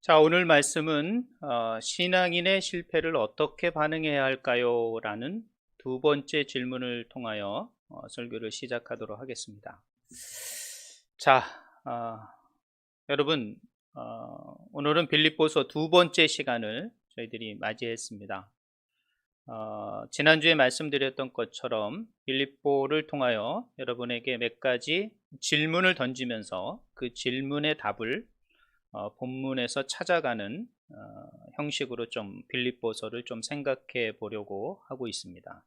자, 오늘 말씀은 신앙인의 실패를 어떻게 반응해야 할까요? 라는 두 번째 질문을 통하여 설교를 시작하도록 하겠습니다. 자, 여러분, 오늘은 빌립보서 두 번째 시간을 저희들이 맞이했습니다. 지난주에 말씀드렸던 것처럼 빌립보를 통하여 여러분에게 몇 가지 질문을 던지면서 그 질문의 답을 본문에서 찾아가는 형식으로 좀 빌립보서를 좀 생각해 보려고 하고 있습니다.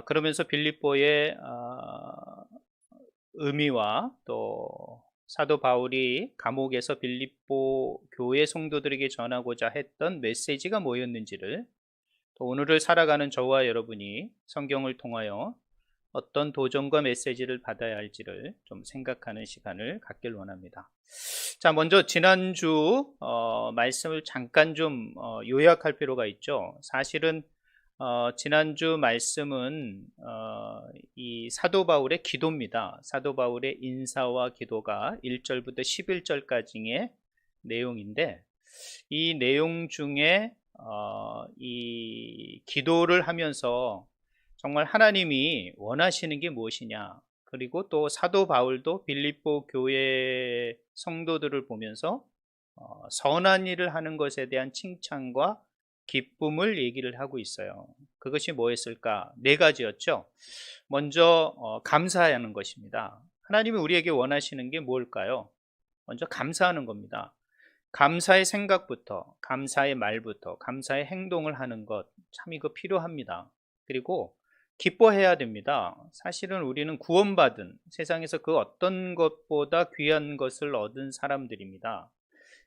그러면서 빌립보의 의미와 또 사도 바울이 감옥에서 빌립보 교회 성도들에게 전하고자 했던 메시지가 뭐였는지를, 또 오늘을 살아가는 저와 여러분이 성경을 통하여 어떤 도전과 메시지를 받아야 할지를 좀 생각하는 시간을 갖길 원합니다. 자, 먼저 지난주 말씀을 잠깐 좀 요약할 필요가 있죠. 사실은 지난주 말씀은 이 사도 바울의 기도입니다. 사도 바울의 인사와 기도가 1절부터 11절까지의 내용인데, 이 내용 중에 이 기도를 하면서 정말 하나님이 원하시는 게 무엇이냐, 그리고 또 사도 바울도 빌립보 교회 성도들을 보면서 선한 일을 하는 것에 대한 칭찬과 기쁨을 얘기를 하고 있어요. 그것이 뭐였을까? 네 가지였죠. 먼저 감사하는 것입니다. 하나님이 우리에게 원하시는 게 뭘까요? 먼저 감사하는 겁니다. 감사의 생각부터, 감사의 말부터, 감사의 행동을 하는 것, 참 이거 필요합니다. 그리고 기뻐해야 됩니다. 사실은 우리는 구원받은, 세상에서 그 어떤 것보다 귀한 것을 얻은 사람들입니다.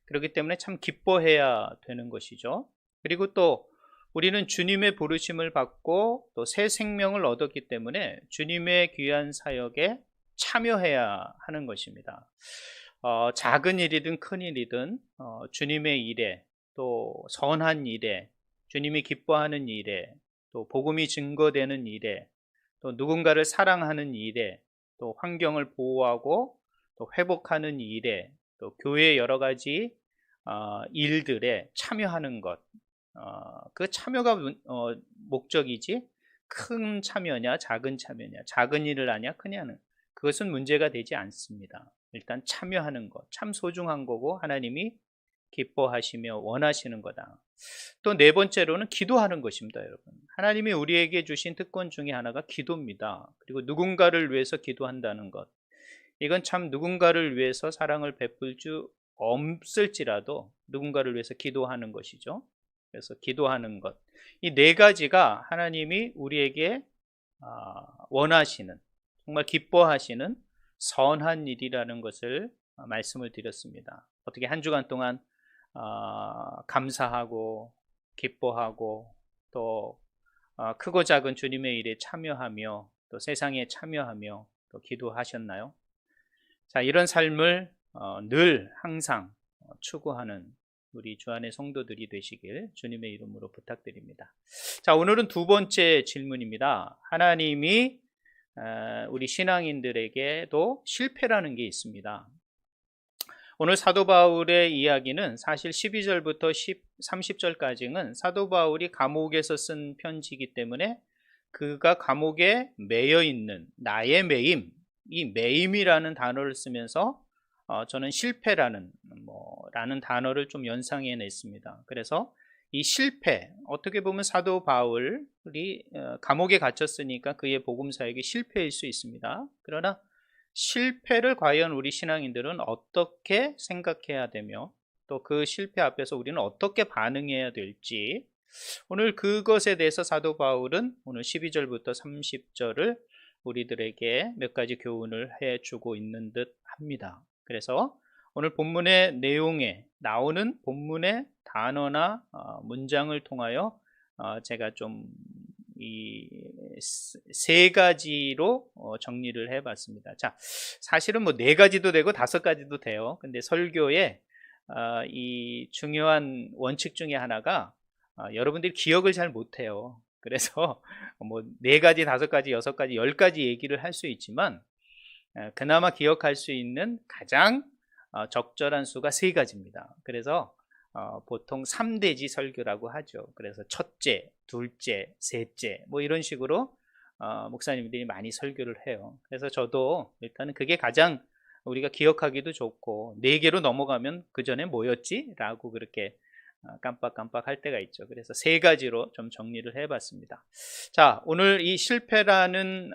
그렇기 때문에 참 기뻐해야 되는 것이죠. 그리고 또 우리는 주님의 부르심을 받고 또 새 생명을 얻었기 때문에 주님의 귀한 사역에 참여해야 하는 것입니다. 작은 일이든 큰 일이든 주님의 일에, 또 선한 일에, 주님이 기뻐하는 일에, 또 복음이 증거되는 일에, 또 누군가를 사랑하는 일에, 또 환경을 보호하고 또 회복하는 일에, 또 교회의 여러 가지 일들에 참여하는 것, 그 참여가 목적이지, 큰 참여냐 작은 참여냐, 작은 일을 하냐 크냐는, 그것은 문제가 되지 않습니다. 일단 참여하는 것 참 소중한 거고 하나님이 기뻐하시며 원하시는 거다. 또 네 번째로는 기도하는 것입니다. 여러분, 하나님이 우리에게 주신 특권 중에 하나가 기도입니다. 그리고 누군가를 위해서 기도한다는 것, 이건 참 누군가를 위해서 사랑을 베풀 수 없을지라도 누군가를 위해서 기도하는 것이죠. 그래서 기도하는 것, 이 네 가지가 하나님이 우리에게 원하시는, 정말 기뻐하시는 선한 일이라는 것을 말씀을 드렸습니다. 어떻게 한 주간 동안 감사하고 기뻐하고 또 크고 작은 주님의 일에 참여하며 또 세상에 참여하며 또 기도하셨나요? 자, 이런 삶을 늘 항상 추구하는 우리 주 안의 성도들이 되시길 주님의 이름으로 부탁드립니다. 자, 오늘은 두 번째 질문입니다. 하나님이 우리 신앙인들에게도 실패라는 게 있습니다. 오늘 사도 바울의 이야기는 사실 12절부터 30절까지는 사도 바울이 감옥에서 쓴 편지이기 때문에 그가 감옥에 매여 있는 나의 매임, 이 매임이라는 단어를 쓰면서 저는 실패라는 라는 단어를 좀 연상해 냈습니다. 그래서 이 실패, 어떻게 보면 사도 바울이 감옥에 갇혔으니까 그의 복음 사역이 실패일 수 있습니다. 그러나 실패를 과연 우리 신앙인들은 어떻게 생각해야 되며 또 그 실패 앞에서 우리는 어떻게 반응해야 될지, 오늘 그것에 대해서 사도 바울은 오늘 12절부터 30절을 우리들에게 몇 가지 교훈을 해주고 있는 듯 합니다. 그래서 오늘 본문의 내용에 나오는 본문의 단어나 문장을 통하여 제가 좀 이 세 가지로 정리를 해봤습니다. 자, 사실은 뭐 네 가지도 되고 다섯 가지도 돼요. 근데 설교에 이 중요한 원칙 중에 하나가 여러분들이 기억을 잘 못해요. 그래서 뭐 네 가지, 다섯 가지, 여섯 가지, 10가지 얘기를 할 수 있지만 그나마 기억할 수 있는 가장 적절한 수가 세 가지입니다. 그래서 보통 3대지 설교라고 하죠. 그래서 첫째, 둘째, 셋째 뭐 이런 식으로 목사님들이 많이 설교를 해요. 그래서 저도 일단은 그게 가장 우리가 기억하기도 좋고, 4개로 넘어가면 그 전에 뭐였지? 라고 그렇게 깜빡깜빡 할 때가 있죠. 그래서 세 가지로 좀 정리를 해봤습니다. 자, 오늘 이 실패라는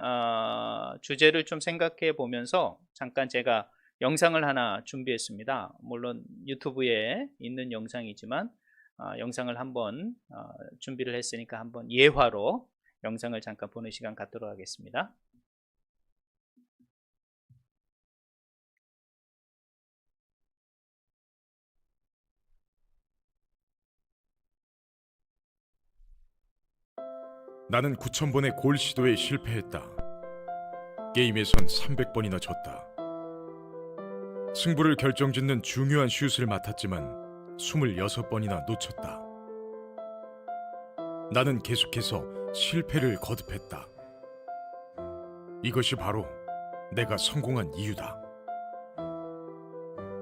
주제를 좀 생각해 보면서 잠깐 제가 영상을 하나 준비했습니다. 물론 유튜브에 있는 영상이지만 영상을 한번 준비를 했으니까 한번 예화로 영상을 잠깐 보는 시간 갖도록 하겠습니다. 나는 9,000번의 골 시도에 실패했다. 게임에선 300번이나 졌다. 승부를 결정짓는 중요한 슛을 맡았지만 26번이나 놓쳤다. 나는 계속해서 실패를 거듭했다. 이것이 바로 내가 성공한 이유다.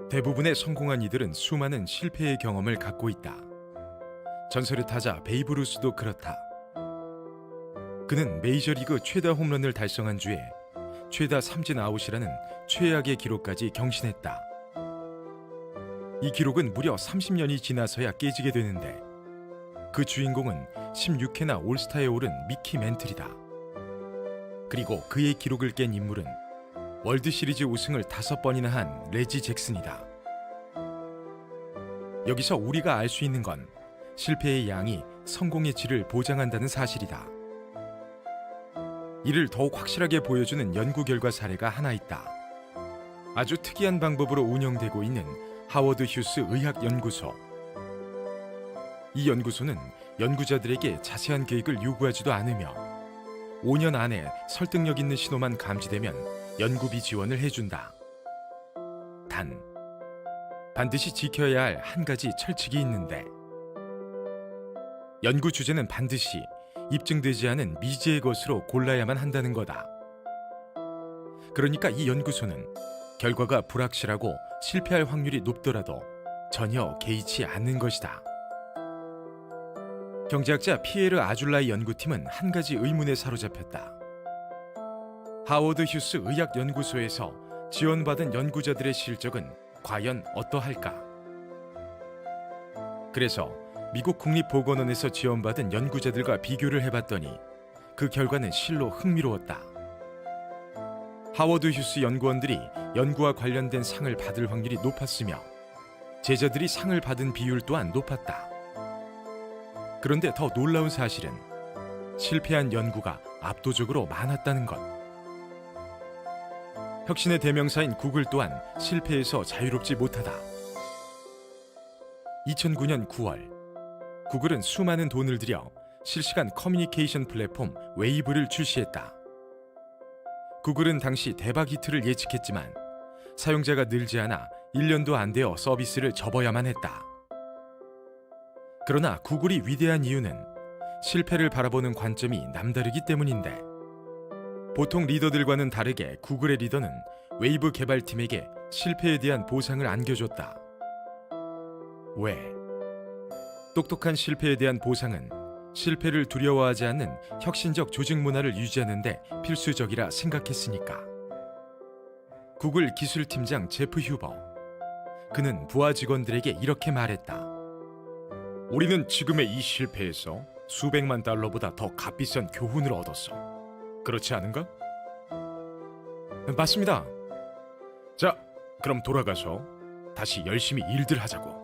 대부분의 성공한 이들은 수많은 실패의 경험을 갖고 있다. 전설의 타자 베이브 루스도 그렇다. 그는 메이저리그 최다 홈런을 달성한 주에 최다 삼진 아웃이라는 최악의 기록까지 경신했다. 이 기록은 무려 30년이 지나서야 깨지게 되는데, 그 주인공은 16회나 올스타에 오른 미키 맨틀이다. 그리고 그의 기록을 깬 인물은 월드시리즈 우승을 5번이나 한 레지 잭슨이다. 여기서 우리가 알 수 있는 건 실패의 양이 성공의 질을 보장한다는 사실이다. 이를 더욱 확실하게 보여주는 연구 결과 사례가 하나 있다. 아주 특이한 방법으로 운영되고 있는 하워드 휴스 의학연구소. 이 연구소는 연구자들에게 자세한 계획을 요구하지도 않으며 5년 안에 설득력 있는 신호만 감지되면 연구비 지원을 해준다. 단, 반드시 지켜야 할 한 가지 철칙이 있는데, 연구 주제는 반드시 입증되지 않은 미지의 것으로 골라야만 한다는 거다. 그러니까 이 연구소는 결과가 불확실하고 실패할 확률이 높더라도 전혀 개의치 않는 것이다. 경제학자 피에르 아줄라이 연구팀은 한 가지 의문에 사로잡혔다. 하워드 휴스 의학연구소에서 지원받은 연구자들의 실적은 과연 어떠할까? 그래서 미국 국립보건원에서 지원받은 연구자들과 비교를 해봤더니 그 결과는 실로 흥미로웠다. 하워드 휴스 연구원들이 연구와 관련된 상을 받을 확률이 높았으며 제자들이 상을 받은 비율 또한 높았다. 그런데 더 놀라운 사실은 실패한 연구가 압도적으로 많았다는 것. 혁신의 대명사인 구글 또한 실패에서 자유롭지 못하다. 2009년 9월 구글은 수많은 돈을 들여 실시간 커뮤니케이션 플랫폼 웨이브를 출시했다. 구글은 당시 대박 히트를 예측했지만 사용자가 늘지 않아 1년도 안 되어 서비스를 접어야만 했다. 그러나 구글이 위대한 이유는 실패를 바라보는 관점이 남다르기 때문인데, 보통 리더들과는 다르게 구글의 리더는 웨이브 개발팀에게 실패에 대한 보상을 안겨줬다. 왜? 똑똑한 실패에 대한 보상은 실패를 두려워하지 않는 혁신적 조직 문화를 유지하는 데 필수적이라 생각했으니까. 구글 기술팀장 제프 휴버. 그는 부하 직원들에게 이렇게 말했다. 우리는 지금의 이 실패에서 수백만 달러보다 더 값비싼 교훈을 얻었어. 그렇지 않은가? 맞습니다. 자, 그럼 돌아가서 다시 열심히 일들 하자고.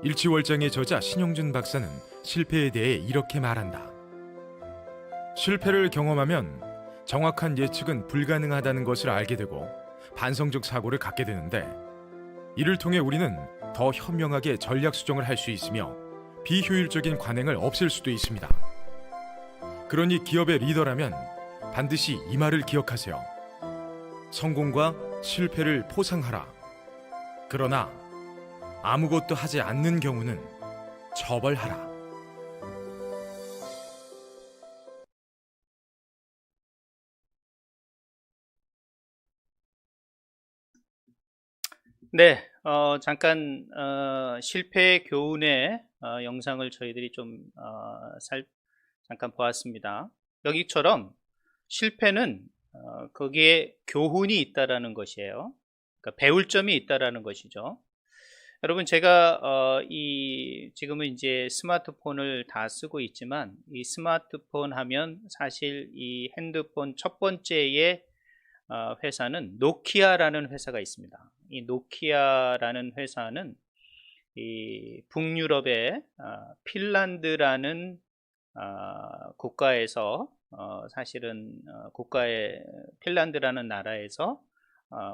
일치월장의 저자 신용준 박사는 실패에 대해 이렇게 말한다. 실패를 경험하면 정확한 예측은 불가능하다는 것을 알게 되고 반성적 사고를 갖게 되는데, 이를 통해 우리는 더 현명하게 전략 수정을 할 수 있으며 비효율적인 관행을 없앨 수도 있습니다. 그러니 기업의 리더라면 반드시 이 말을 기억하세요. 성공과 실패를 포상하라. 그러나 아무것도 하지 않는 경우는 처벌하라. 네, 잠깐 실패의 교훈의 영상을 저희들이 좀 잠깐 보았습니다. 여기처럼 실패는 거기에 교훈이 있다라는 것이에요. 그러니까 배울 점이 있다라는 것이죠. 여러분, 제가 지금은 이제 스마트폰을 다 쓰고 있지만, 이 스마트폰 하면 사실 이 핸드폰 첫 번째의 회사는 노키아라는 회사가 있습니다. 이 노키아라는 회사는 이 북유럽의 핀란드라는 국가에서 사실은 국가의 핀란드라는 나라에서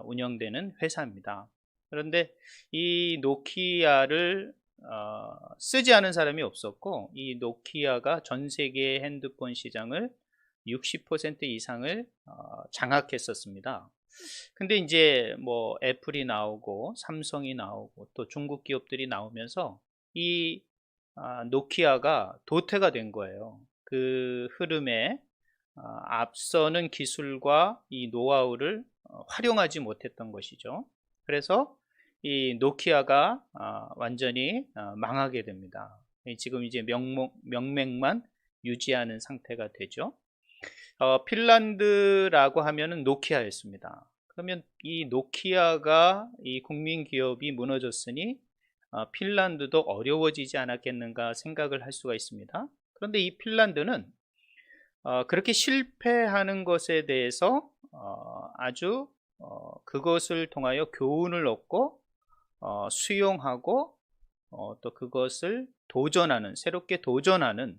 운영되는 회사입니다. 그런데 이 노키아를 쓰지 않은 사람이 없었고, 이 노키아가 전 세계 핸드폰 시장을 60% 이상을 장악했었습니다. 근데 이제 뭐 애플이 나오고 삼성이 나오고 또 중국 기업들이 나오면서 이 노키아가 도태가 된 거예요. 그 흐름에 앞서는 기술과 이 노하우를 활용하지 못했던 것이죠. 그래서 이 노키아가 완전히 망하게 됩니다. 지금 이제 명맥만 유지하는 상태가 되죠. 핀란드라고 하면은 노키아였습니다. 그러면 이 노키아가 이 국민 기업이 무너졌으니 핀란드도 어려워지지 않았겠는가 생각을 할 수가 있습니다. 그런데 이 핀란드는 그렇게 실패하는 것에 대해서 아주 그것을 통하여 교훈을 얻고 수용하고 또 그것을 새롭게 도전하는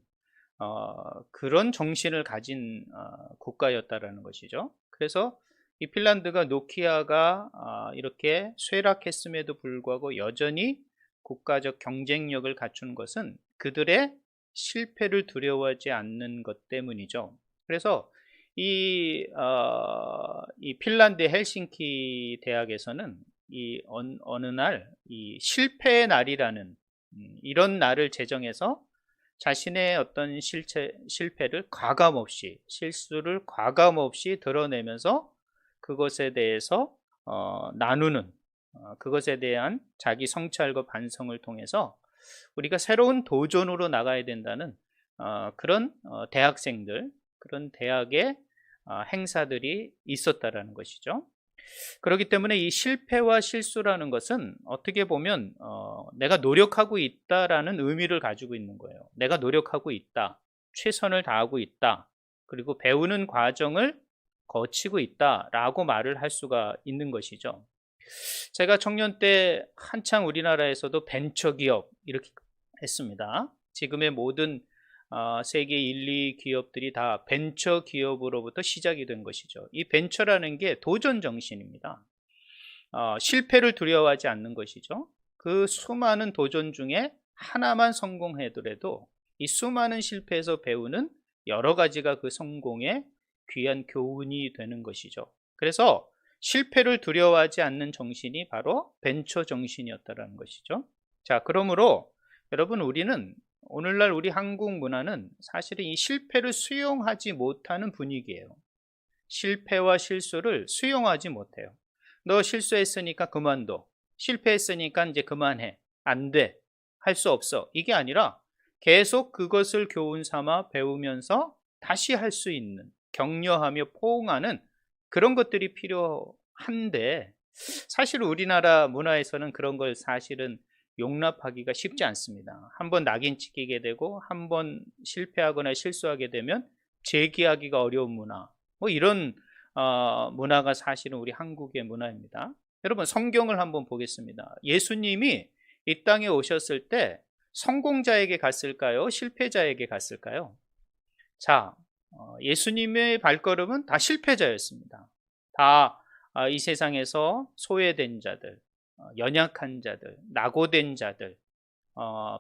그런 정신을 가진 국가였다라는 것이죠. 그래서 이 핀란드가 노키아가 이렇게 쇠락했음에도 불구하고 여전히 국가적 경쟁력을 갖춘 것은 그들의 실패를 두려워하지 않는 것 때문이죠. 그래서 이 핀란드 헬싱키 대학에서는 이 어느 날 이 실패의 날이라는 이런 날을 제정해서 자신의 어떤 실패를 실수를 과감 없이 드러내면서 그것에 대해서 나누는 그것에 대한 자기 성찰과 반성을 통해서 우리가 새로운 도전으로 나가야 된다는 그런 대학생들, 그런 대학의 행사들이 있었다라는 것이죠. 그렇기 때문에 이 실패와 실수라는 것은 어떻게 보면 내가 노력하고 있다라는 의미를 가지고 있는 거예요. 내가 노력하고 있다, 최선을 다하고 있다, 그리고 배우는 과정을 거치고 있다라고 말을 할 수가 있는 것이죠. 제가 청년 때 한창 우리나라에서도 벤처기업 이렇게 했습니다. 지금의 모든 세계 1, 2 기업들이 다 벤처 기업으로부터 시작이 된 것이죠. 이 벤처라는 게 도전 정신입니다. 실패를 두려워하지 않는 것이죠. 그 수많은 도전 중에 하나만 성공하더라도 이 수많은 실패에서 배우는 여러 가지가 그 성공의 귀한 교훈이 되는 것이죠. 그래서 실패를 두려워하지 않는 정신이 바로 벤처 정신이었다는 것이죠. 자, 그러므로 여러분, 우리는 오늘날 우리 한국 문화는 사실은 이 실패를 수용하지 못하는 분위기예요. 실패와 실수를 수용하지 못해요. 너 실수했으니까 그만둬. 실패했으니까 이제 그만해. 안 돼. 할 수 없어. 이게 아니라 계속 그것을 교훈 삼아 배우면서 다시 할 수 있는, 격려하며 포옹하는 그런 것들이 필요한데, 사실 우리나라 문화에서는 그런 걸 사실은 용납하기가 쉽지 않습니다. 한번 낙인 찍히게 되고 한번 실패하거나 실수하게 되면 재기하기가 어려운 문화, 뭐 이런 문화가 사실은 우리 한국의 문화입니다. 여러분, 성경을 한번 보겠습니다. 예수님이 이 땅에 오셨을 때 성공자에게 갔을까요? 실패자에게 갔을까요? 자, 예수님의 발걸음은 다 실패자였습니다. 다 이 세상에서 소외된 자들, 연약한 자들, 낙오된 자들,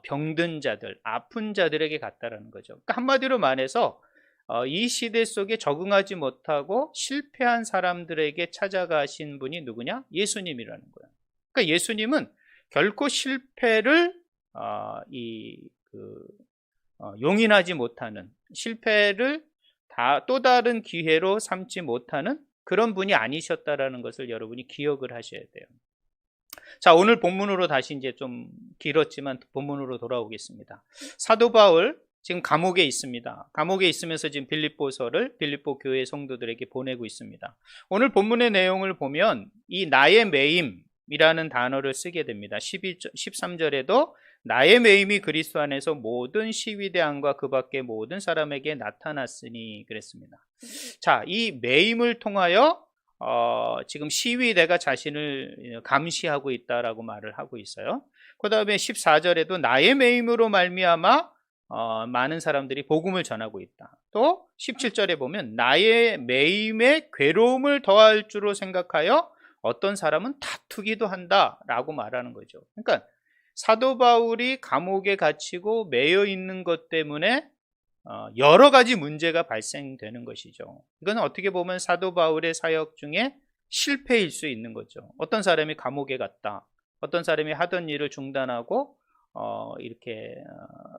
병든 자들, 아픈 자들에게 갔다라는 거죠. 그러니까 한마디로 말해서 이 시대 속에 적응하지 못하고 실패한 사람들에게 찾아가신 분이 누구냐? 예수님이라는 거예요. 그러니까 예수님은 결코 실패를 용인하지 못하는, 실패를 또 다른 기회로 삼지 못하는 그런 분이 아니셨다라는 것을 여러분이 기억을 하셔야 돼요. 자, 오늘 본문으로 다시 이제 좀 길었지만 본문으로 돌아오겠습니다. 사도 바울 지금 감옥에 있습니다. 감옥에 있으면서 지금 빌립보서를 빌립보 교회 성도들에게 보내고 있습니다. 오늘 본문의 내용을 보면 이 나의 매임이라는 단어를 쓰게 됩니다. 13절에도 나의 매임이 그리스도 안에서 모든 시위대안과 그 밖의 모든 사람에게 나타났으니 그랬습니다. 자, 이 매임을 통하여 지금 시위대가 자신을 감시하고 있다라고 말을 하고 있어요. 그 다음에 14절에도 나의 매임으로 말미암아 많은 사람들이 복음을 전하고 있다. 또 17절에 보면 나의 매임에 괴로움을 더할 줄로 생각하여 어떤 사람은 다투기도 한다라고 말하는 거죠. 그러니까 사도 바울이 감옥에 갇히고 매여 있는 것 때문에 여러 가지 문제가 발생되는 것이죠. 이건 어떻게 보면 사도 바울의 사역 중에 실패일 수 있는 거죠. 어떤 사람이 감옥에 갔다. 어떤 사람이 하던 일을 중단하고 이렇게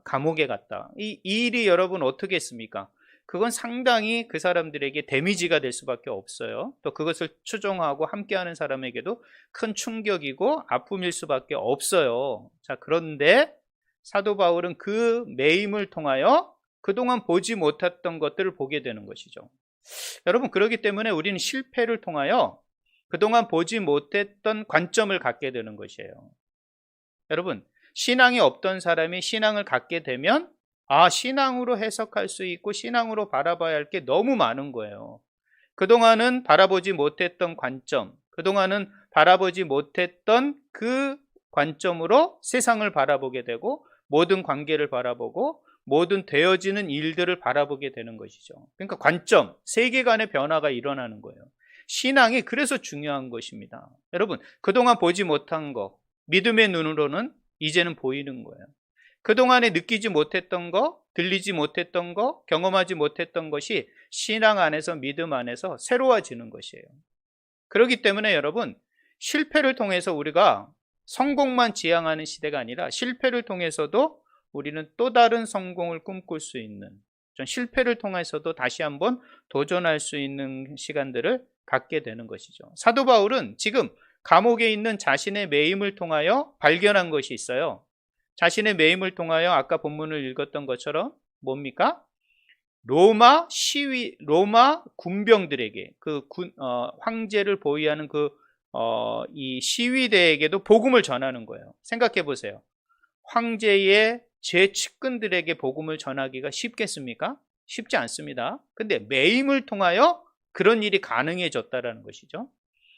감옥에 갔다. 이 일이 여러분 어떻게 했습니까? 그건 상당히 그 사람들에게 데미지가 될 수밖에 없어요. 또 그것을 추종하고 함께하는 사람에게도 큰 충격이고 아픔일 수밖에 없어요. 자, 그런데 사도 바울은 그 매임을 통하여 그동안 보지 못했던 것들을 보게 되는 것이죠. 여러분, 그렇기 때문에 우리는 실패를 통하여 그동안 보지 못했던 관점을 갖게 되는 것이에요. 여러분, 신앙이 없던 사람이 신앙을 갖게 되면 신앙으로 해석할 수 있고 신앙으로 바라봐야 할 게 너무 많은 거예요. 그동안은 바라보지 못했던 관점, 그동안은 바라보지 못했던 그 관점으로 세상을 바라보게 되고 모든 관계를 바라보고 모든 되어지는 일들을 바라보게 되는 것이죠. 그러니까 관점, 세계관의 변화가 일어나는 거예요. 신앙이 그래서 중요한 것입니다. 여러분, 그동안 보지 못한 거, 믿음의 눈으로는 이제는 보이는 거예요. 그동안에 느끼지 못했던 거, 들리지 못했던 거, 경험하지 못했던 것이 신앙 안에서, 믿음 안에서 새로워지는 것이에요. 그렇기 때문에 여러분, 실패를 통해서 우리가 성공만 지향하는 시대가 아니라 실패를 통해서도 우리는 또 다른 성공을 꿈꿀 수 있는, 실패를 통해서도 다시 한번 도전할 수 있는 시간들을 갖게 되는 것이죠. 사도 바울은 지금 감옥에 있는 자신의 매임을 통하여 발견한 것이 있어요. 자신의 매임을 통하여 아까 본문을 읽었던 것처럼 뭡니까? 로마 군병들에게 황제를 보위하는 이 시위대에게도 복음을 전하는 거예요. 생각해 보세요. 황제의 제측근들에게 복음을 전하기가 쉽겠습니까? 쉽지 않습니다. 근데 매임을 통하여 그런 일이 가능해졌다라는 것이죠.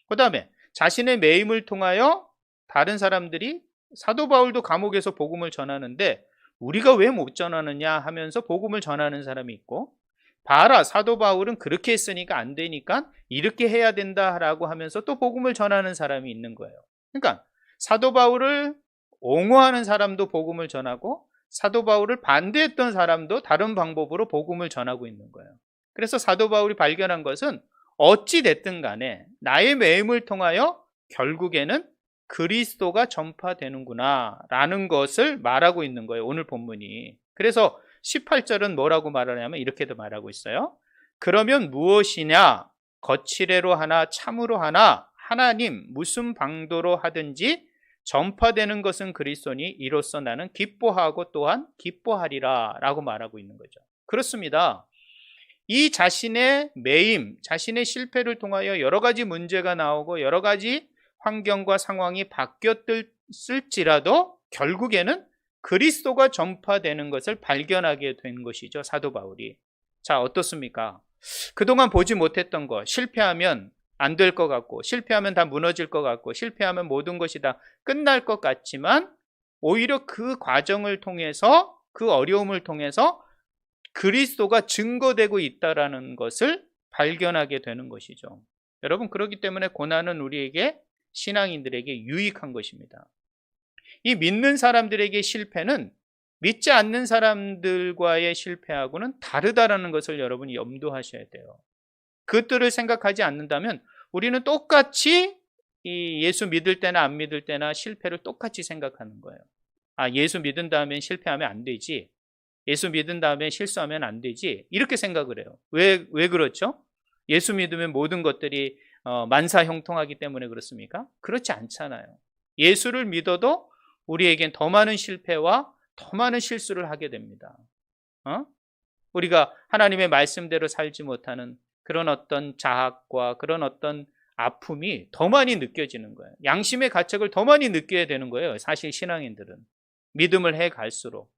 그 다음에 자신의 매임을 통하여 다른 사람들이 사도 바울도 감옥에서 복음을 전하는데 우리가 왜 못 전하느냐 하면서 복음을 전하는 사람이 있고, 봐라, 사도 바울은 그렇게 했으니까 안 되니까 이렇게 해야 된다라고 하면서 또 복음을 전하는 사람이 있는 거예요. 그러니까 사도 바울을 옹호하는 사람도 복음을 전하고 사도 바울을 반대했던 사람도 다른 방법으로 복음을 전하고 있는 거예요. 그래서 사도 바울이 발견한 것은 어찌 됐든 간에 나의 매임을 통하여 결국에는 그리스도가 전파되는구나 라는 것을 말하고 있는 거예요, 오늘 본문이. 그래서 18절은 뭐라고 말하냐면 이렇게도 말하고 있어요. 그러면 무엇이냐? 거칠애로 하나 참으로 하나 하나님 무슨 방도로 하든지 전파되는 것은 그리스도니 이로써 나는 기뻐하고 또한 기뻐하리라 라고 말하고 있는 거죠. 그렇습니다. 이 자신의 매임, 자신의 실패를 통하여 여러 가지 문제가 나오고 여러 가지 환경과 상황이 바뀌었을지라도 결국에는 그리스도가 전파되는 것을 발견하게 된 것이죠, 사도 바울이. 자, 어떻습니까? 그동안 보지 못했던 것, 실패하면 안 될 것 같고, 실패하면 다 무너질 것 같고, 실패하면 모든 것이 다 끝날 것 같지만 오히려 그 과정을 통해서, 그 어려움을 통해서 그리스도가 증거되고 있다라는 것을 발견하게 되는 것이죠. 여러분, 그렇기 때문에 고난은 우리에게, 신앙인들에게 유익한 것입니다. 이 믿는 사람들에게 실패는 믿지 않는 사람들과의 실패하고는 다르다라는 것을 여러분이 염두하셔야 돼요. 그것들을 생각하지 않는다면 우리는 똑같이 이 예수 믿을 때나 안 믿을 때나 실패를 똑같이 생각하는 거예요. 예수 믿은 다음에 실패하면 안 되지, 예수 믿은 다음에 실수하면 안 되지, 이렇게 생각을 해요. 왜 그렇죠? 예수 믿으면 모든 것들이 만사형통하기 때문에 그렇습니까? 그렇지 않잖아요. 예수를 믿어도 우리에겐 더 많은 실패와 더 많은 실수를 하게 됩니다. 우리가 하나님의 말씀대로 살지 못하는 그런 어떤 자학과 그런 어떤 아픔이 더 많이 느껴지는 거예요. 양심의 가책을 더 많이 느껴야 되는 거예요. 사실 신앙인들은 믿음을 해 갈수록.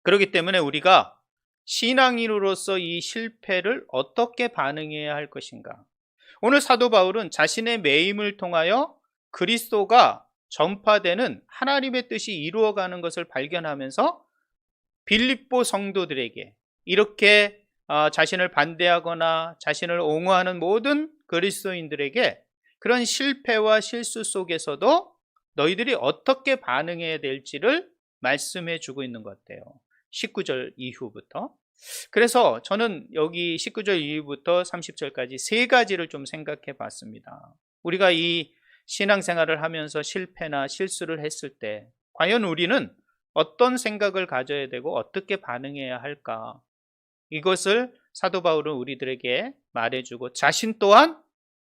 그렇기 때문에 우리가 신앙인으로서 이 실패를 어떻게 반응해야 할 것인가? 오늘 사도 바울은 자신의 매임을 통하여 그리스도가 전파되는 하나님의 뜻이 이루어가는 것을 발견하면서 빌립보 성도들에게 이렇게 자신을 반대하거나 자신을 옹호하는 모든 그리스도인들에게 그런 실패와 실수 속에서도 너희들이 어떻게 반응해야 될지를 말씀해 주고 있는 것 같아요. 19절 이후부터. 그래서 저는 여기 19절 이후부터 30절까지 세 가지를 좀 생각해 봤습니다. 우리가 이 신앙생활을 하면서 실패나 실수를 했을 때 과연 우리는 어떤 생각을 가져야 되고 어떻게 반응해야 할까? 이것을 사도 바울은 우리들에게 말해주고 자신 또한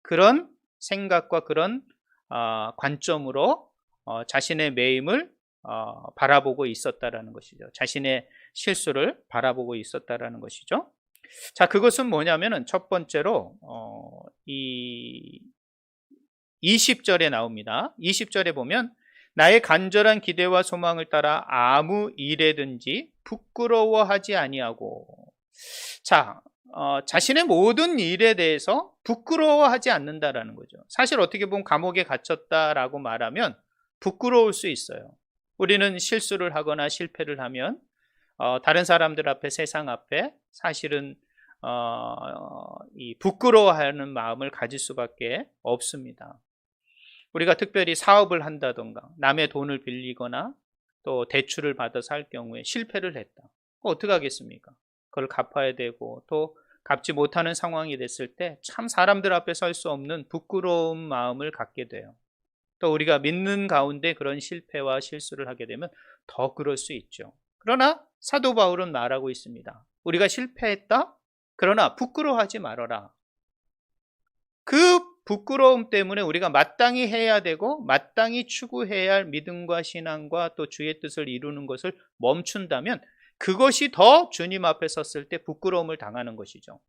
그런 생각과 그런 관점으로 자신의 매임을 바라보고 있었다라는 것이죠. 자신의 실수를 바라보고 있었다라는 것이죠. 자, 그것은 뭐냐면은 첫 번째로 이 20절에 나옵니다. 20절에 보면 나의 간절한 기대와 소망을 따라 아무 일에든지 부끄러워하지 아니하고. 자, 자신의 모든 일에 대해서 부끄러워하지 않는다라는 거죠. 사실 어떻게 보면 감옥에 갇혔다라고 말하면 부끄러울 수 있어요. 우리는 실수를 하거나 실패를 하면 다른 사람들 앞에, 세상 앞에 사실은 이 부끄러워하는 마음을 가질 수밖에 없습니다. 우리가 특별히 사업을 한다던가 남의 돈을 빌리거나 또 대출을 받아서 할 경우에 실패를 했다. 어떻게 하겠습니까? 그걸 갚아야 되고 또 갚지 못하는 상황이 됐을 때 참 사람들 앞에 설 수 없는 부끄러운 마음을 갖게 돼요. 또 우리가 믿는 가운데 그런 실패와 실수를 하게 되면 더 그럴 수 있죠. 그러나 사도 바울은 말하고 있습니다. 우리가 실패했다? 그러나 부끄러워하지 말아라. 그 부끄러움 때문에 우리가 마땅히 해야 되고 마땅히 추구해야 할 믿음과 신앙과 또 주의 뜻을 이루는 것을 멈춘다면 그것이 더 주님 앞에 섰을 때 부끄러움을 당하는 것이죠.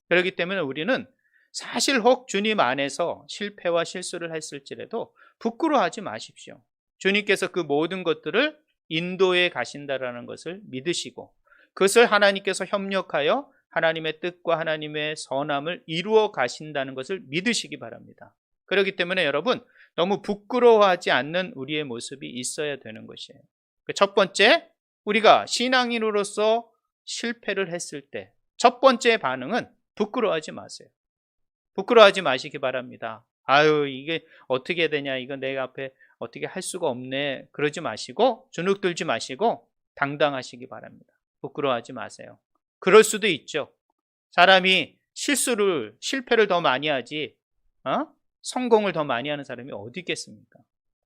그렇기 때문에 우리는 사실 혹 주님 안에서 실패와 실수를 했을지라도 부끄러워하지 마십시오. 주님께서 그 모든 것들을 인도해 가신다라는 것을 믿으시고 그것을 하나님께서 협력하여 하나님의 뜻과 하나님의 선함을 이루어 가신다는 것을 믿으시기 바랍니다. 그렇기 때문에 여러분 너무 부끄러워하지 않는 우리의 모습이 있어야 되는 것이에요. 첫 번째, 우리가 신앙인으로서 실패를 했을 때 첫 번째 반응은 부끄러워하지 마세요. 부끄러워하지 마시기 바랍니다. 아유, 이게 어떻게 해야 되냐, 이거 내가 앞에 어떻게 할 수가 없네, 그러지 마시고 주눅 들지 마시고 당당하시기 바랍니다. 부끄러워하지 마세요. 그럴 수도 있죠. 사람이 실패를 더 많이 하지 성공을 더 많이 하는 사람이 어디 있겠습니까?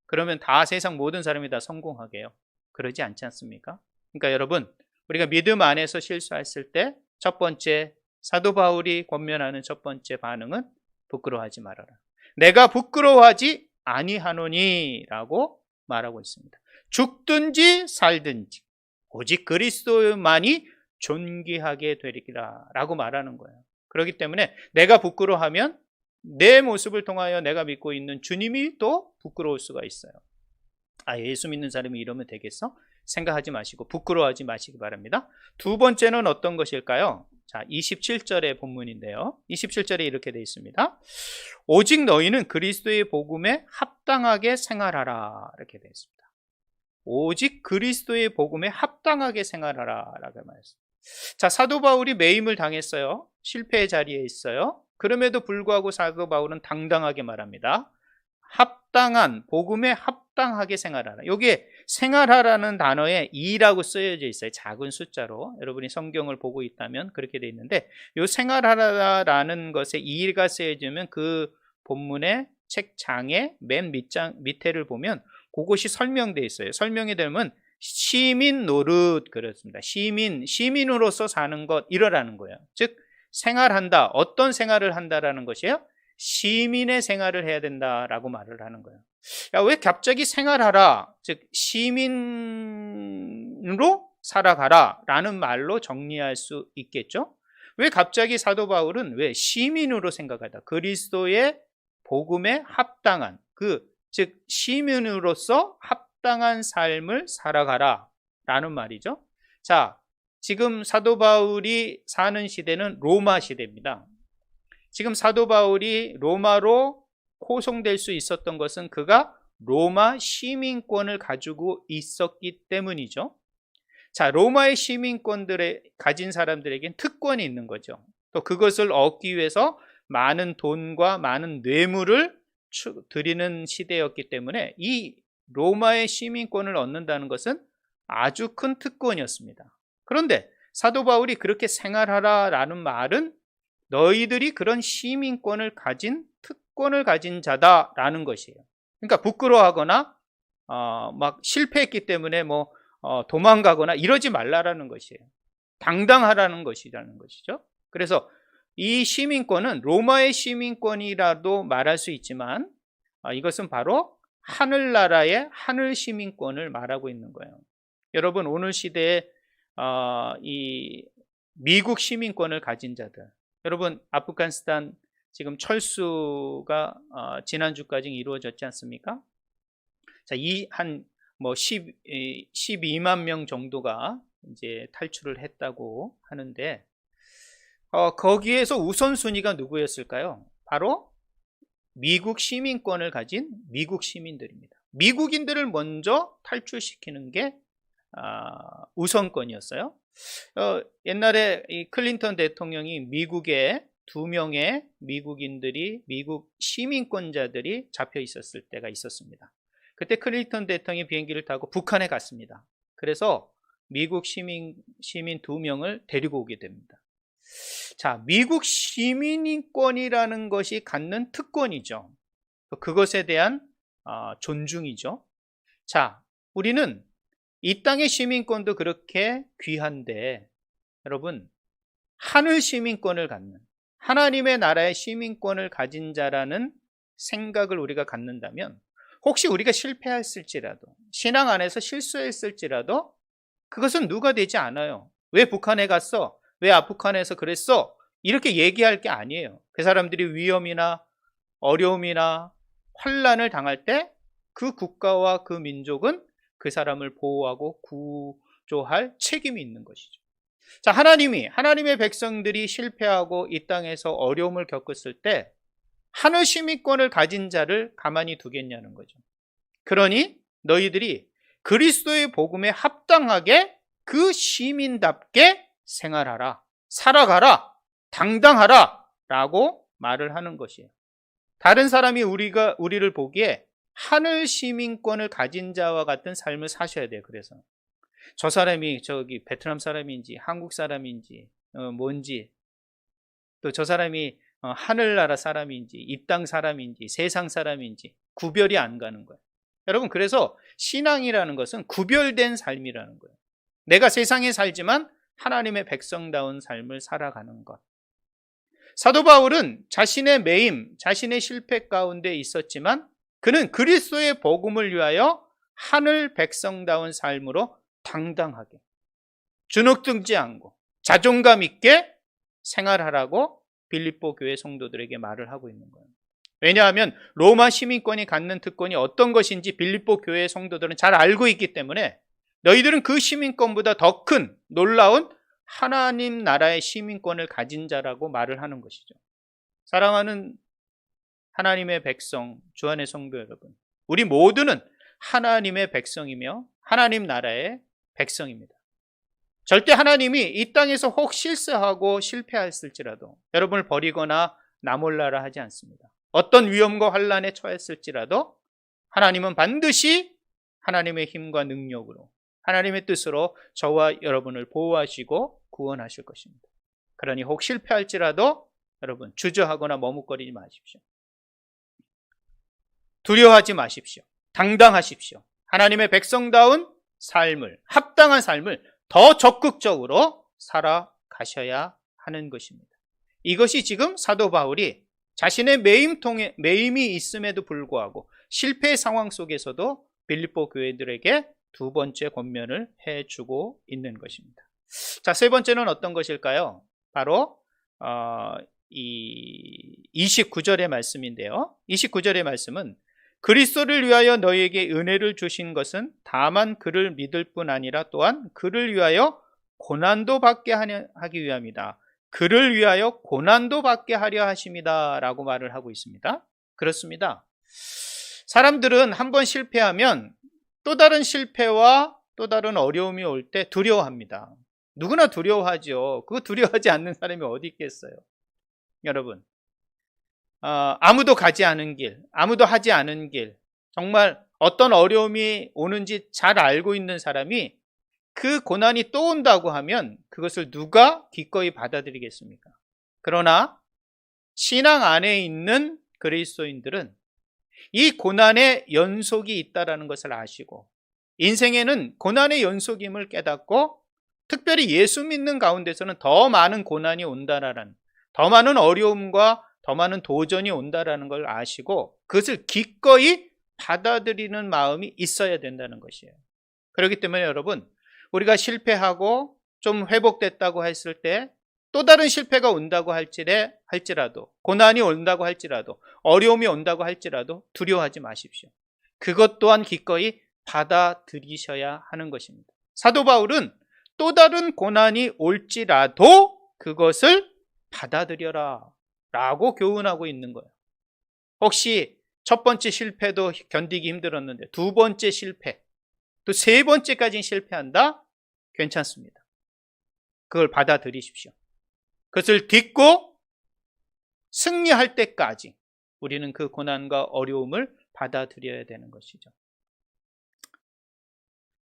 그러면 다 세상 모든 사람이 다 성공하게요? 그러지 않지 않습니까? 그러니까 여러분, 우리가 믿음 안에서 실수했을 때 첫 번째, 사도 바울이 권면하는 첫 번째 반응은 부끄러워하지 말아라. 내가 부끄러워하지 아니하노니 라고 말하고 있습니다. 죽든지 살든지 오직 그리스도만이 존귀하게 되리라 라고 말하는 거예요. 그렇기 때문에 내가 부끄러워하면 내 모습을 통하여 내가 믿고 있는 주님이 또 부끄러울 수가 있어요. 예수 믿는 사람이 이러면 되겠어? 생각하지 마시고 부끄러워하지 마시기 바랍니다. 두 번째는 어떤 것일까요? 자, 27절의 본문인데요. 27절에 이렇게 되어 있습니다. 오직 너희는 그리스도의 복음에 합당하게 생활하라 이렇게 되어 있습니다. 오직 그리스도의 복음에 합당하게 생활하라 라고 말했습니다. 자, 사도 바울이 매임을 당했어요. 실패의 자리에 있어요. 그럼에도 불구하고 사도 바울은 당당하게 말합니다. 합당한, 복음에 합당하게 생활하라. 여기에 생활하라는 단어에 이라고 쓰여져 있어요. 작은 숫자로. 여러분이 성경을 보고 있다면 그렇게 되어 있는데 이 생활하라라는 것에 이가 쓰여지면 그 본문의 책장의 맨 밑에를 보면 그것이 설명되어 있어요. 설명이 되면 시민 노릇 그렇습니다. 시민으로서 사는 것 이러라는 거예요. 즉 생활한다. 어떤 생활을 한다라는 것이에요? 시민의 생활을 해야 된다라고 말을 하는 거예요. 야, 왜 갑자기 생활하라, 즉 시민으로 살아가라 라는 말로 정리할 수 있겠죠? 왜 갑자기 사도 바울은 왜 시민으로 생각하다, 그리스도의 복음에 합당한, 즉 시민으로서 합당한 삶을 살아가라 라는 말이죠. 자, 지금 사도 바울이 사는 시대는 로마 시대입니다. 지금 사도 바울이 로마로 호송될 수 있었던 것은 그가 로마 시민권을 가지고 있었기 때문이죠. 자, 로마의 시민권들에 가진 사람들에겐 특권이 있는 거죠. 또 그것을 얻기 위해서 많은 돈과 많은 뇌물을 드리는 시대였기 때문에 이 로마의 시민권을 얻는다는 것은 아주 큰 특권이었습니다. 그런데 사도 바울이 그렇게 생활하라라는 말은 너희들이 그런 시민권을 가진, 특권을 가진 자다라는 것이에요. 그러니까 부끄러워하거나 막 실패했기 때문에 도망가거나 이러지 말라라는 것이에요. 당당하라는 것이라는 것이죠. 그래서 이 시민권은 로마의 시민권이라도 말할 수 있지만 이것은 바로 하늘나라의 하늘 시민권을 말하고 있는 거예요. 여러분, 오늘 시대에 이 미국 시민권을 가진 자들, 여러분, 아프가니스탄 지금 철수가 지난주까지 이루어졌지 않습니까? 자, 12만 명 정도가 이제 탈출을 했다고 하는데, 거기에서 우선순위가 누구였을까요? 바로 미국 시민권을 가진 미국 시민들입니다. 미국인들을 먼저 탈출시키는 게 우선권이었어요. 옛날에 이 클린턴 대통령이 미국에 2명의 미국인들이, 미국 시민권자들이 잡혀 있었을 때가 있었습니다. 그때 클린턴 대통령이 비행기를 타고 북한에 갔습니다. 그래서 미국 시민 2명을 데리고 오게 됩니다. 자, 미국 시민권이라는 것이 갖는 특권이죠. 그것에 대한 존중이죠. 자, 우리는 이 땅의 시민권도 그렇게 귀한데, 여러분, 하늘 시민권을 갖는, 하나님의 나라의 시민권을 가진 자라는 생각을 우리가 갖는다면, 혹시 우리가 실패했을지라도, 신앙 안에서 실수했을지라도 그것은 누가 되지 않아요. 왜 북한에 갔어? 왜 아프간에서 그랬어? 이렇게 얘기할 게 아니에요. 그 사람들이 위험이나 어려움이나 환난을 당할 때 그 국가와 그 민족은 그 사람을 보호하고 구조할 책임이 있는 것이죠. 자, 하나님의 백성들이 실패하고 이 땅에서 어려움을 겪었을 때 하늘 시민권을 가진 자를 가만히 두겠냐는 거죠. 그러니 너희들이 그리스도의 복음에 합당하게 그 시민답게 생활하라, 살아가라, 당당하라 라고 말을 하는 것이에요. 다른 사람이 우리를 보기에 하늘 시민권을 가진 자와 같은 삶을 사셔야 돼요. 그래서 저 사람이 베트남 사람인지 한국 사람인지 뭔지, 또 저 사람이 하늘나라 사람인지 이 땅 사람인지 세상 사람인지 구별이 안 가는 거예요. 여러분, 그래서 신앙이라는 것은 구별된 삶이라는 거예요. 내가 세상에 살지만 하나님의 백성다운 삶을 살아가는 것. 사도 바울은 자신의 매임, 자신의 실패 가운데 있었지만 그는 그리스도의 복음을 위하여 하늘 백성다운 삶으로 당당하게, 주눅들지 않고 자존감 있게 생활하라고 빌립보 교회 성도들에게 말을 하고 있는 거예요. 왜냐하면 로마 시민권이 갖는 특권이 어떤 것인지 빌립보 교회 성도들은 잘 알고 있기 때문에 너희들은 그 시민권보다 더 큰 놀라운 하나님 나라의 시민권을 가진 자라고 말을 하는 것이죠. 사랑하는 하나님의 백성, 주 안의 성도 여러분, 우리 모두는 하나님의 백성이며 하나님 나라의 백성입니다. 절대 하나님이 이 땅에서 혹 실수하고 실패했을지라도 여러분을 버리거나 나몰라라 하지 않습니다. 어떤 위험과 환난에 처했을지라도 하나님은 반드시 하나님의 힘과 능력으로, 하나님의 뜻으로 저와 여러분을 보호하시고 구원하실 것입니다. 그러니 혹 실패할지라도 여러분 주저하거나 머뭇거리지 마십시오. 두려워하지 마십시오. 당당하십시오. 하나님의 백성다운 삶을, 합당한 삶을 더 적극적으로 살아가셔야 하는 것입니다. 이것이 지금 사도 바울이 자신의 매임이 있음에도 불구하고 실패의 상황 속에서도 빌립보 교회들에게 두 번째 권면을 해주고 있는 것입니다. 자, 세 번째는 어떤 것일까요? 바로 이 29절의 말씀인데요. 29절의 말씀은 그리스도를 위하여 너희에게 은혜를 주신 것은 다만 그를 믿을 뿐 아니라 또한 그를 위하여 고난도 받게 하기 위함이다. 그를 위하여 고난도 받게 하려 하심이다 라고 말을 하고 있습니다. 그렇습니다. 사람들은 한번 실패하면 또 다른 실패와 또 다른 어려움이 올 때 두려워합니다. 누구나 두려워하죠. 그거 두려워하지 않는 사람이 어디 있겠어요. 여러분, 아무도 가지 않은 길, 아무도 하지 않은 길, 정말 어떤 어려움이 오는지 잘 알고 있는 사람이 그 고난이 또 온다고 하면 그것을 누가 기꺼이 받아들이겠습니까? 그러나 신앙 안에 있는 그리스도인들은 이 고난의 연속이 있다는 것을 아시고 인생에는 고난의 연속임을 깨닫고 특별히 예수 믿는 가운데서는 더 많은 고난이 온다라는, 더 많은 어려움과 더 많은 도전이 온다라는 걸 아시고 그것을 기꺼이 받아들이는 마음이 있어야 된다는 것이에요. 그렇기 때문에 여러분, 우리가 실패하고 좀 회복됐다고 했을 때 또 다른 실패가 온다고 할지라도, 고난이 온다고 할지라도, 어려움이 온다고 할지라도 두려워하지 마십시오. 그것 또한 기꺼이 받아들이셔야 하는 것입니다. 사도 바울은 또 다른 고난이 올지라도 그것을 받아들여라 라고 교훈하고 있는 거예요. 혹시 첫 번째 실패도 견디기 힘들었는데 두 번째 실패, 또 세 번째까지는 실패한다? 괜찮습니다. 그걸 받아들이십시오. 그것을 딛고 승리할 때까지 우리는 그 고난과 어려움을 받아들여야 되는 것이죠.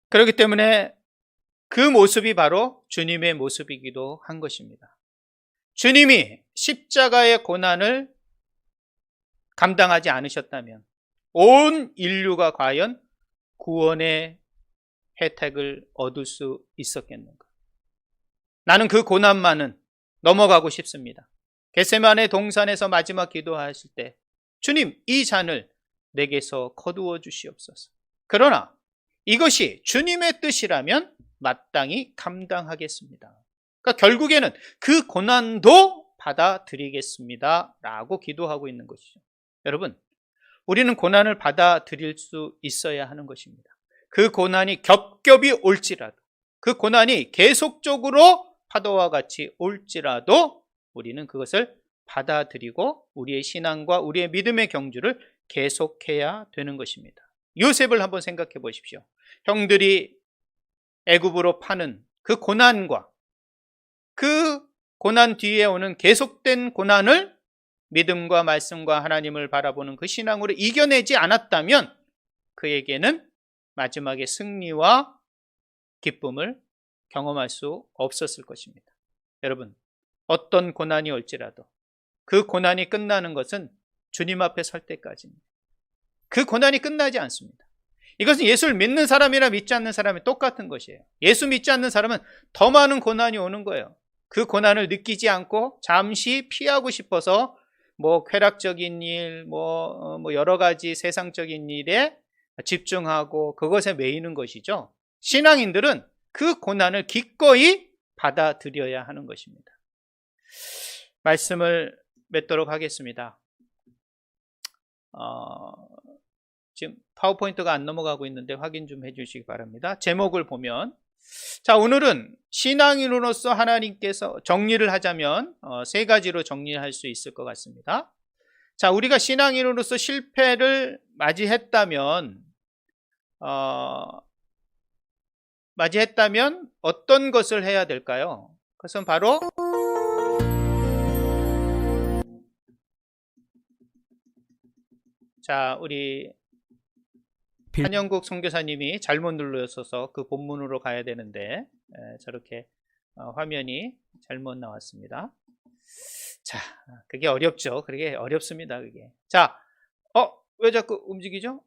그렇기 때문에 그 모습이 바로 주님의 모습이기도 한 것입니다. 주님이 십자가의 고난을 감당하지 않으셨다면 온 인류가 과연 구원의 혜택을 얻을 수 있었겠는가? 나는 그 고난만은 넘어가고 싶습니다. 겟세마네 동산에서 마지막 기도하실 때 주님, 이 잔을 내게서 거두어 주시옵소서. 그러나 이것이 주님의 뜻이라면 마땅히 감당하겠습니다. 그러니까 결국에는 그 고난도 받아들이겠습니다 라고 기도하고 있는 것이죠. 여러분, 우리는 고난을 받아들일 수 있어야 하는 것입니다. 그 고난이 겹겹이 올지라도, 그 고난이 계속적으로 파도와 같이 올지라도 우리는 그것을 받아들이고 우리의 신앙과 우리의 믿음의 경주를 계속해야 되는 것입니다. 요셉을 한번 생각해 보십시오. 형들이 애굽으로 파는 그 고난과 그 고난 뒤에 오는 계속된 고난을 믿음과 말씀과 하나님을 바라보는 그 신앙으로 이겨내지 않았다면 그에게는 마지막에 승리와 기쁨을 경험할 수 없었을 것입니다. 여러분, 어떤 고난이 올지라도 그 고난이 끝나는 것은 주님 앞에 설 때까지입니다. 그 고난이 끝나지 않습니다. 이것은 예수를 믿는 사람이나 믿지 않는 사람이 똑같은 것이에요. 예수 믿지 않는 사람은 더 많은 고난이 오는 거예요. 그 고난을 느끼지 않고 잠시 피하고 싶어서 쾌락적인 일, 여러 가지 세상적인 일에 집중하고 그것에 매이는 것이죠. 신앙인들은 그 고난을 기꺼이 받아들여야 하는 것입니다. 말씀을 맺도록 하겠습니다. 지금 파워포인트가 안 넘어가고 있는데 확인 좀 해주시기 바랍니다. 제목을 보면, 자, 오늘은 신앙인으로서 하나님께서 정리를 하자면 세 가지로 정리할 수 있을 것 같습니다. 자, 우리가 신앙인으로서 실패를 맞이했다면 어떤 것을 해야 될까요? 그것은 바로 자, 우리 한영국 선교사님이 잘못 눌러서 그 본문으로 가야 되는데 저렇게 화면이 잘못 나왔습니다. 자, 그게 어렵죠. 그게 어렵습니다. 그게. 자, 왜 자꾸 움직이죠?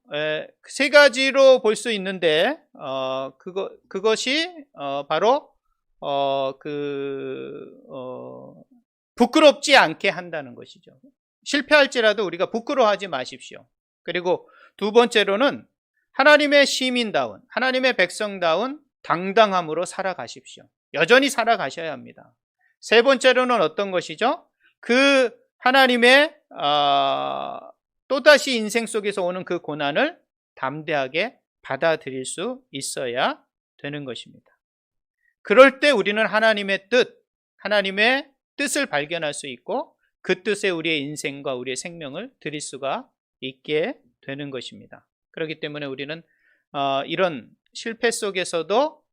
세 가지로 볼 수 있는데 그것이 바로 부끄럽지 않게 한다는 것이죠. 실패할지라도 우리가 부끄러워하지 마십시오. 그리고 두 번째로는 하나님의 시민다운, 하나님의 백성다운 당당함으로 살아가십시오. 여전히 살아가셔야 합니다. 세 번째로는 어떤 것이죠? 그 하나님의 또다시 인생 속에서 오는 그 고난을 담대하게 받아들일 수 있어야 되는 것입니다. 그럴 때 우리는 하나님의 뜻을 발견할 수 있고 그 뜻에 우리의 인생과 우리의 생명을 드릴 수가 있게 되는 것입니다. 그렇기 때문에 우리는 이런 실패 속에서도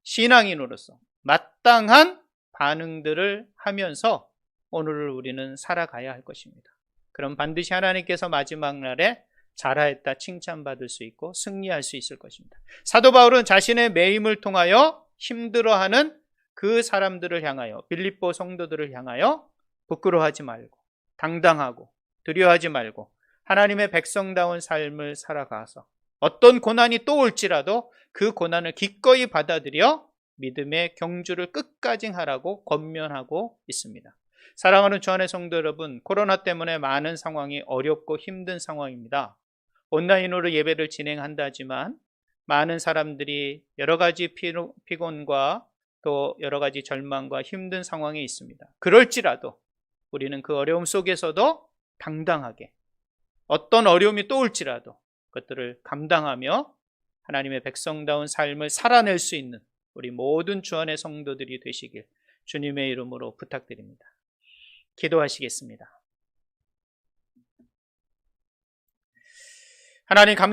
신앙인으로서 마땅한 반응들을 하면서 오늘을 우리는 살아가야 할 것입니다. 그럼 반드시 하나님께서 마지막 날에 잘하였다 칭찬받을 수 있고 승리할 수 있을 것입니다. 사도 바울은 자신의 매임을 통하여 힘들어하는 그 사람들을 향하여, 빌립보 성도들을 향하여 부끄러워하지 말고 당당하고 두려워하지 말고 하나님의 백성다운 삶을 살아가서 어떤 고난이 또 올지라도 그 고난을 기꺼이 받아들여 믿음의 경주를 끝까지 하라고 권면하고 있습니다. 사랑하는 주 안의 성도 여러분, 코로나 때문에 많은 상황이 어렵고 힘든 상황입니다. 온라인으로 예배를 진행한다 하지만 많은 사람들이 여러 가지 피곤과 또 여러 가지 절망과 힘든 상황에 있습니다. 그럴지라도 우리는 그 어려움 속에서도 당당하게 어떤 어려움이 또 올지라도 그것들을 감당하며 하나님의 백성다운 삶을 살아낼 수 있는 우리 모든 주 안의 성도들이 되시길 주님의 이름으로 부탁드립니다. 기도하시겠습니다. 하나님 감사